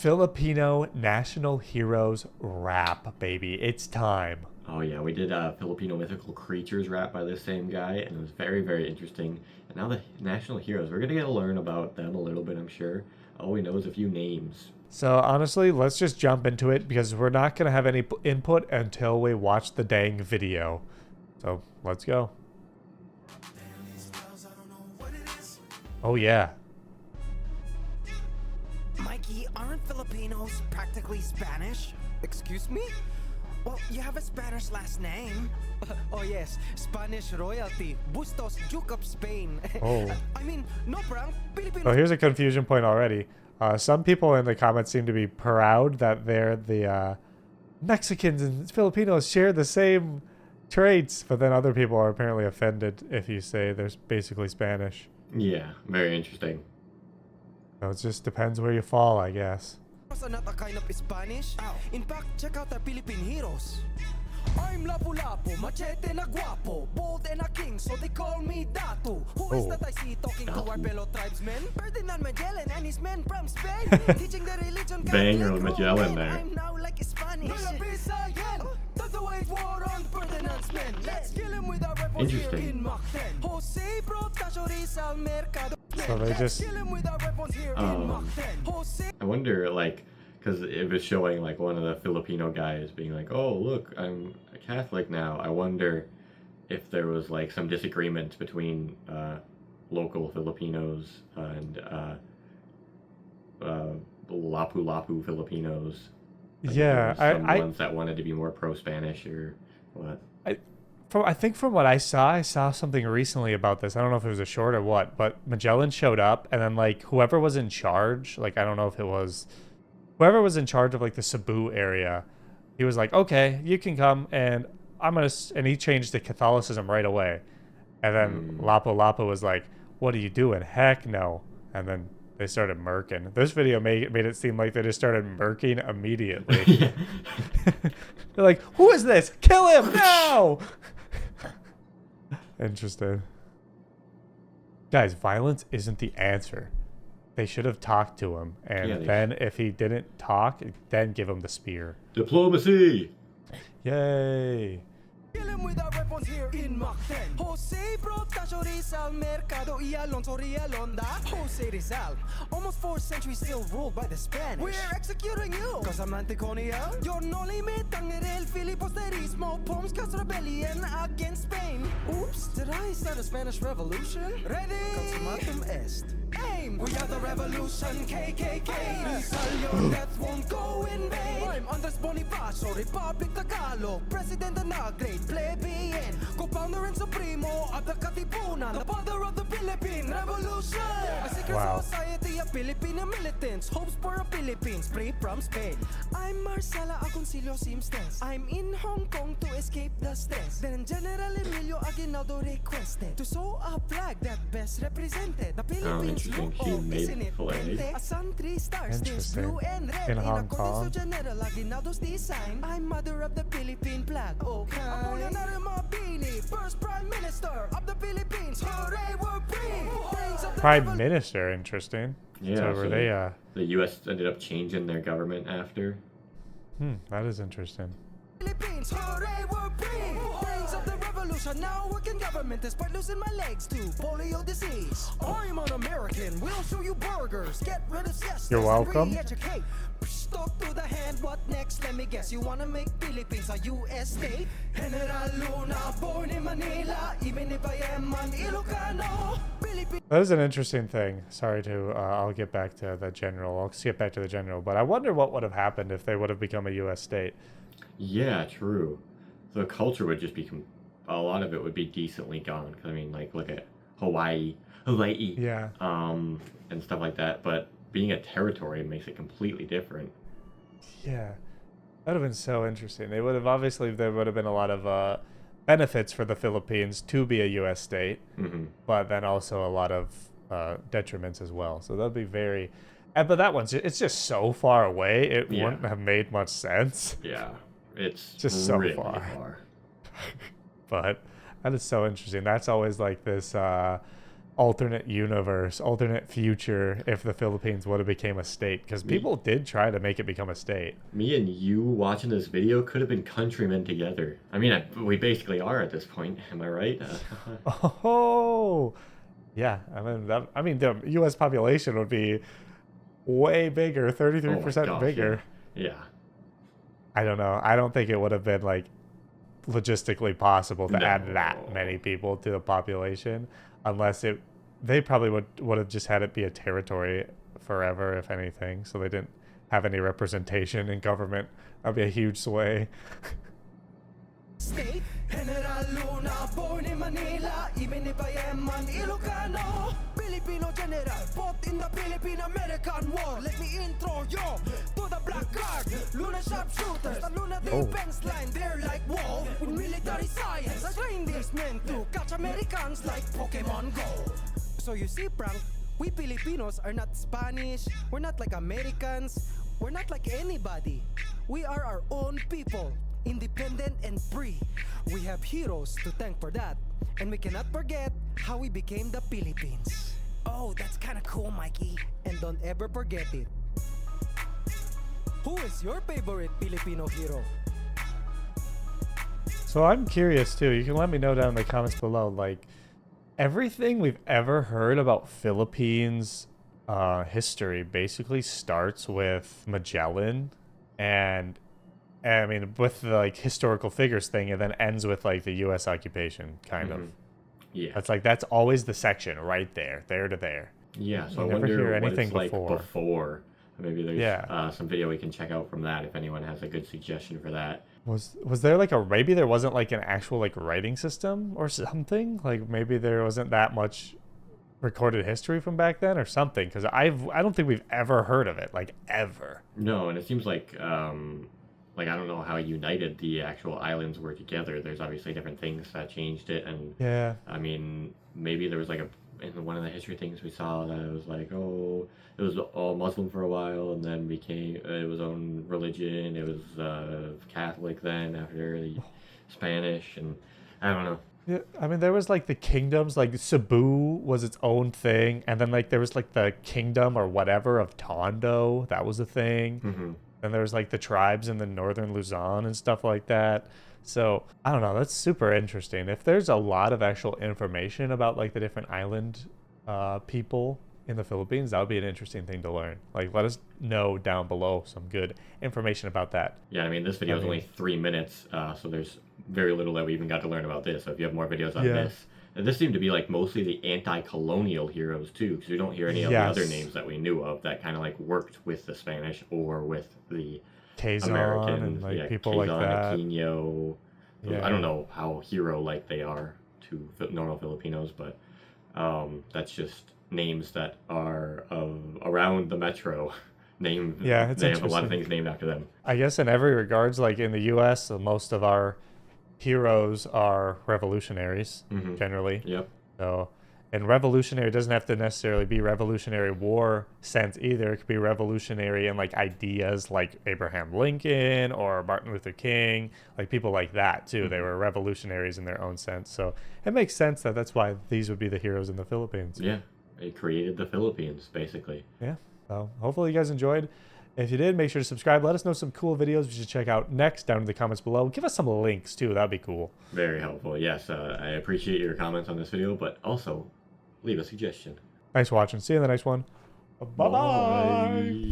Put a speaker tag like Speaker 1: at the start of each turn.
Speaker 1: Filipino national heroes rap, baby. It's time.
Speaker 2: Oh yeah, we did Filipino mythical creatures rap by this same guy, and it was very, very interesting. And now the national heroes, we're gonna get to learn about them a little bit, I'm sure. All we know is a few names.
Speaker 1: So honestly, let's just jump into it because we're not going to have any input until we watch the dang video. So let's go. Oh yeah.
Speaker 3: Mikey, aren't Filipinos practically Spanish? Excuse me? Well, you have a Spanish last name. Oh yes, Spanish royalty. Bustos, Duke of Spain.
Speaker 1: Oh.
Speaker 3: I mean, no prank. Filipino.
Speaker 1: Oh, here's a confusion point already. Some people in the comments seem to be proud that they're the Mexicans and Filipinos share the same traits, but then other people are apparently offended if you say they're basically Spanish.
Speaker 2: Yeah, very interesting.
Speaker 1: So it just depends where you fall, I guess.
Speaker 3: Are not a kind of Spanish. In fact, check out the Philippine heroes. I'm Lapu-Lapu, machete na guapo, bold and a king, so they call me Datu. Who is that I see talking to our fellow tribesmen? Ferdinand Magellan and his men from Spain, teaching the religion.
Speaker 2: Banger with Magellan there.
Speaker 3: I'm now like Spanish. That's the way it war on Ferdinand's men. Let's kill him with our weapons here in Mach 10. Jose Protasio Rizal Mercado.
Speaker 1: So they just...
Speaker 3: Kill him with our weapons here in Mach 10. Jose...
Speaker 2: I wonder, like, because it was showing, like, one of the Filipino guys being like, oh, look, I'm a Catholic now. I wonder if there was, like, some disagreement between local Filipinos and Lapu-Lapu Filipinos. Like,
Speaker 1: Yeah,
Speaker 2: some ones that wanted to be more pro-Spanish or what.
Speaker 1: I think from what I saw something recently about this. I don't know if it was a short or what, but Magellan showed up, and then, like, whoever was in charge, like, I don't know if it was... Whoever was in charge of, like, the Cebu area, he was like, okay, you can come, and I'm going to... And he changed to Catholicism right away. And then Lapu-Lapu was like, what are you doing? Heck no. And then they started murking. This video made it seem like they just started murking immediately. They're like, who is this? Kill him now! Interesting. Guys, violence isn't the answer. They should have talked to him, and then if he didn't talk, then give him the spear.
Speaker 2: Diplomacy!
Speaker 1: Yay!
Speaker 3: Kill him with our weapons here in Mach 10. Jose Protasio Rizal Mercado y Alonso Rialonda. Jose Rizal, almost 4 centuries still ruled by the Spanish. We're executing you, cause I'm anti-colonial. You're no limit, ang el filibusterismo, Poms cast rebellion against Spain. Oops, did I start a Spanish revolution? Ready? Consumatum est. Aim! We are the revolution, KKK. Rizal, your death won't go in vain. I'm Andres Bonifacio, Republic Tagalog, President and Great Plebeian, co-founder and supremo of the Katipunan, the father of the Philippine Revolution. A secret society of Filipino militants, hopes for a Philippines free from Spain. I'm Marcela Agoncillo Simstes. I'm in Hong Kong to escape the stress. Then General Emilio Aguinaldo requested to sew a flag that best represented the Philippines.
Speaker 2: He made flag.
Speaker 3: A sun, 3 stars, this blue and red.
Speaker 1: In Hong Kong.
Speaker 3: General Aguinaldo's design. I'm mother of the Philippine flag. Okay. Apollinario Mabini, first Prime Minister of the Philippines. Hooray, we're free.
Speaker 1: Prime Minister, interesting.
Speaker 2: Yeah,
Speaker 1: so were they
Speaker 2: the U.S. ended up changing their government after.
Speaker 1: That is interesting.
Speaker 3: Philippines, hooray, we're free. Brains of the revolution, now working government despite losing my legs to polio disease. I'm an American, we'll show you burgers. Get rid of siestas.
Speaker 1: You're welcome.
Speaker 3: Re-educate. Stuck to the hand, what next? Let me guess, you wanna make Philippines a U.S. state? General Luna, born in Manila, even if I am an Ilocano.
Speaker 1: That is an interesting thing. Sorry to, I'll get back to the general. I'll skip back to the general. But I wonder what would have happened if they would have become a U.S. state.
Speaker 2: Yeah, true. The culture would just be, a lot of it would be decently gone. 'Cause, I mean, like, look at Hawaii.
Speaker 1: Yeah.
Speaker 2: And stuff like that. But being a territory makes it completely different.
Speaker 1: Yeah. That would have been so interesting. They would have, obviously, there would have been a lot of benefits for the Philippines to be a U.S. state. But then also a lot of detriments as well. So that would be very... But that one's, it's just so far away, it wouldn't have made much sense.
Speaker 2: Yeah. It's
Speaker 1: just
Speaker 2: really
Speaker 1: so far. But that is so interesting. That's always like this alternate universe, alternate future if the Philippines would have became a state, because people did try to make it become a state.
Speaker 2: Me and you watching this video could have been countrymen together. I mean, we basically are at this point. Am I right?
Speaker 1: Oh, yeah. I mean, the U.S. population would be way bigger, 33% bigger.
Speaker 2: Yeah.
Speaker 1: I don't know. I don't think it would have been like logistically possible to add that many people to the population, unless they probably would have just had it be a territory forever, if anything, so they didn't have any representation in government. That'd be a huge sway.
Speaker 3: State General Luna, born in Manila, even if I am an Ilocano. Filipino general, fought in the Philippine-American War. Let me intro you to the black guard. Luna sharpshooters, the Luna defense line. They're like whoa, with military science. I train these men to catch Americans like Pokemon Go. So you see, Frank, we Filipinos are not Spanish. We're not like Americans. We're not like anybody. We are our own people, independent and free. We have heroes to thank for that, and we cannot forget how we became the Philippines. Oh, that's kind of cool, Mikey. And don't ever forget it. Who is your favorite Filipino hero?
Speaker 1: So I'm curious too. You can let me know down in the comments below. Like, everything we've ever heard about Philippines history basically starts with Magellan, and I mean, with the like historical figures thing, and then ends with like the U.S. occupation, kind of.
Speaker 2: Yeah.
Speaker 1: That's always the section right there to there.
Speaker 2: Yeah. So
Speaker 1: You
Speaker 2: I
Speaker 1: never
Speaker 2: wonder
Speaker 1: hear
Speaker 2: what
Speaker 1: anything
Speaker 2: it's like
Speaker 1: before.
Speaker 2: before. Maybe there's some video we can check out from that if anyone has a good suggestion for that.
Speaker 1: Was there like maybe there wasn't like an actual like writing system or something? Like maybe there wasn't that much recorded history from back then or something, because I don't think we've ever heard of it, like ever.
Speaker 2: No, and it seems like I don't know how united the actual islands were together. There's obviously different things that changed it, and
Speaker 1: Yeah.
Speaker 2: I mean, maybe there was like in one of the history things we saw that it was like, oh, it was all Muslim for a while and then became it was own religion. It was Catholic then after the Spanish, and I don't know.
Speaker 1: Yeah, I mean, there was like the kingdoms, like Cebu was its own thing, and then like there was like the kingdom or whatever of Tondo, that was a thing. And there was like the tribes in the northern Luzon and stuff like that. So I don't know, that's super interesting. If there's a lot of actual information about like the different island people in the Philippines, that would be an interesting thing to learn. Like, let us know down below some good information about that.
Speaker 2: Yeah, I mean, this video is only 3 minutes, so there's very little that we even got to learn about this. So if you have more videos on this, and this seemed to be like mostly the anti-colonial heroes too, because we don't hear any of the other names that we knew of that kind of like worked with the Spanish or with the
Speaker 1: Quezon
Speaker 2: Americans,
Speaker 1: and like people
Speaker 2: Quezon,
Speaker 1: like that.
Speaker 2: Aquino.
Speaker 1: Yeah.
Speaker 2: I don't know how hero-like they are to normal Filipinos, but that's just names that are around the metro. They have a lot of things named after them.
Speaker 1: I guess in every regards, like in the U.S., most of our heroes are revolutionaries generally.
Speaker 2: Yep.
Speaker 1: So, and revolutionary doesn't have to necessarily be Revolutionary War sense either. It could be revolutionary in like ideas, like Abraham Lincoln or Martin Luther King, like people like that too. They were revolutionaries in their own sense. So it makes sense that that's why these would be the heroes in the Philippines.
Speaker 2: Yeah, it created the Philippines basically.
Speaker 1: Yeah. So hopefully you guys enjoyed. If you did, make sure to subscribe. Let us know some cool videos we should check out next down in the comments below. Give us some links too. That'd be cool.
Speaker 2: Very helpful. Yes, I appreciate your comments on this video, but also leave a suggestion.
Speaker 1: Thanks for watching. See you in the next one. Bye-bye.